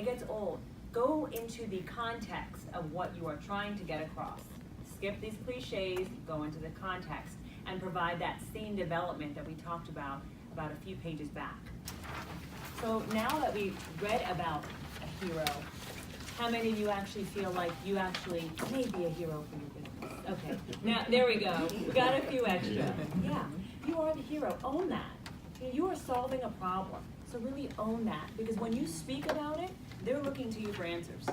gets old. Go into the context of what you are trying to get across. Skip these cliches, go into the context, and provide that scene development that we talked about a few pages back. So now that we've read about a hero, how many of you actually feel like you actually may be a hero for your business? Okay, now there we go. We got a few extra. Yeah, you are the hero. Own that. You are solving a problem. So really own that, because when you speak about it, they're looking to you for answers.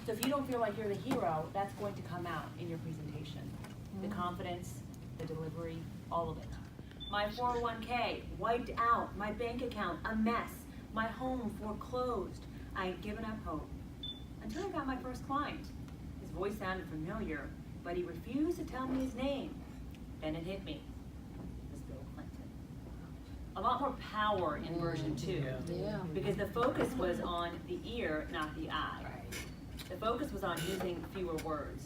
So if you don't feel like you're the hero, that's going to come out in your presentation. The confidence, the delivery, all of it. My 401k wiped out, my bank account a mess, my home foreclosed. I had given up hope until I got my first client. His voice sounded familiar, but he refused to tell me his name. Then it hit me. It was Bill Clinton. A lot more power in version 2, because the focus was on the ear, not the eye. The focus was on using fewer words.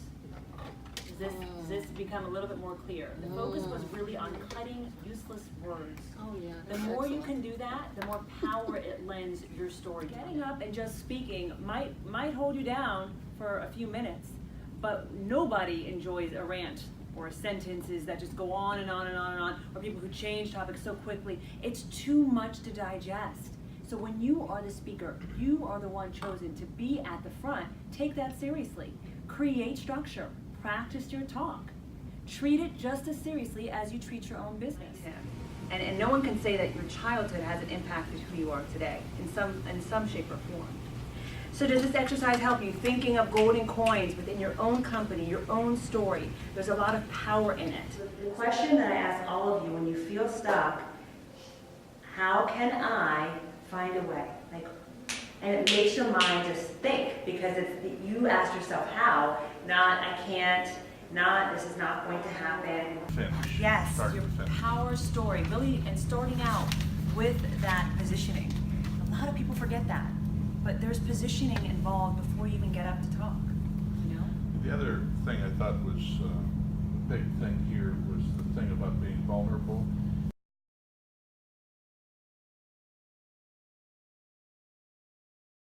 Does this become a little bit more clear? The focus was really on cutting useless words. The more you can do that, the more power it lends your story. Getting up and just speaking might hold you down for a few minutes, but nobody enjoys a rant or sentences that just go on and on and on and on, or people who change topics so quickly. It's too much to digest. So when you are the speaker, you are the one chosen to be at the front. Take that seriously. Create structure. Practice your talk. Treat it just as seriously as you treat your own business. And no one can say that your childhood hasn't impacted who you are today in some shape or form. So does this exercise help you thinking of golden coins within your own company, your own story? There's a lot of power in it. The question that I ask all of you when you feel stuck, how can I find a way? And it makes your mind just think, because you ask yourself how, not I can't, not this is not going to happen. Finish. Yes, your power story, really, and starting out with that positioning. A lot of people forget that, but there's positioning involved before you even get up to talk, you know? The other thing I thought was a big thing here was the thing about being vulnerable.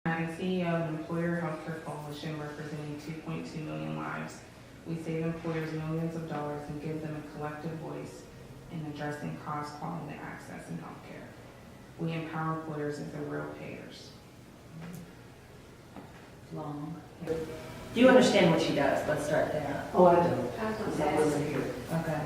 I'm CEO of the Employer Healthcare Coalition, representing 2.2 million lives. We save employers millions of dollars and give them a collective voice in addressing cost, quality, and access in healthcare. We empower employers as the real payers. Long. Do you understand what she does? Let's start there. Oh, I don't. I wasn't here. Okay.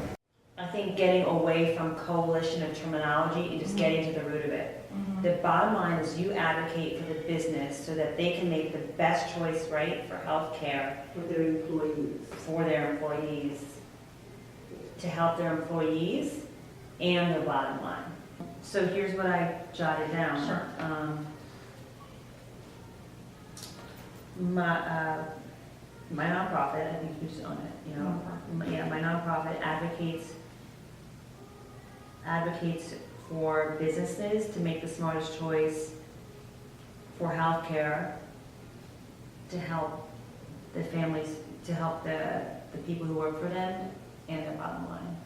I think getting away from coalition and terminology and just getting to the root of it. The bottom line is you advocate for the business so that they can make the best choice, right, for healthcare For their employees. for their employees, to help their employees and their bottom line. So here's what I jotted down. Sure. My nonprofit, I think you just own it, you know. My nonprofit advocates for businesses to make the smartest choice for healthcare, to help the families, to help the people who work for them and their bottom line.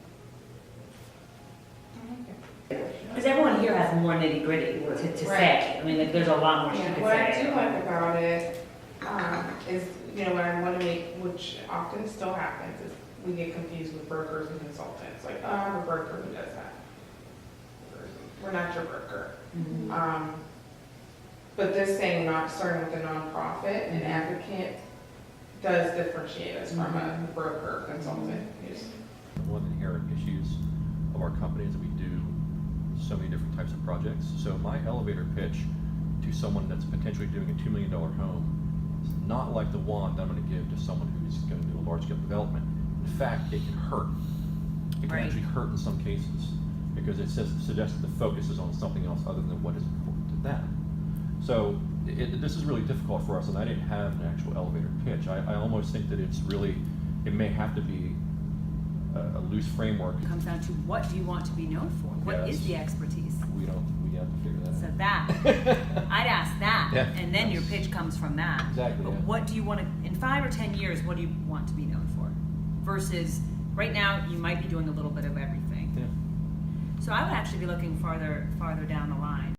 Because everyone here has more nitty gritty to say. I mean, like, there's a lot more she could What I say. do like about it is, what I want to make, which often still happens, is we get confused with brokers and consultants. Like, oh, I'm a broker who does that. We're not your broker. But this saying, not starting with a nonprofit, an advocate does differentiate us from a broker or consultant. One of the inherent issues of our company is that we do so many different types of projects. So my elevator pitch to someone that's potentially doing a $2 million home is not like the one that I'm going to give to someone who's going to do a large-scale development. In fact, it can hurt. It can actually hurt in some cases because it suggests that the focus is on something else other than what is important to them. So this is really difficult for us, and I didn't have an actual elevator pitch. I almost think that it may have to be a loose framework. It comes down to, what do you want to be known for? What is the expertise? We have to figure that out. So that, I'd ask that, and then your pitch comes from that. Exactly. But what do you want to, in 5 or 10 years, what do you want to be known for? Versus, right now, you might be doing a little bit of everything. Yeah. So I would actually be looking farther down the line.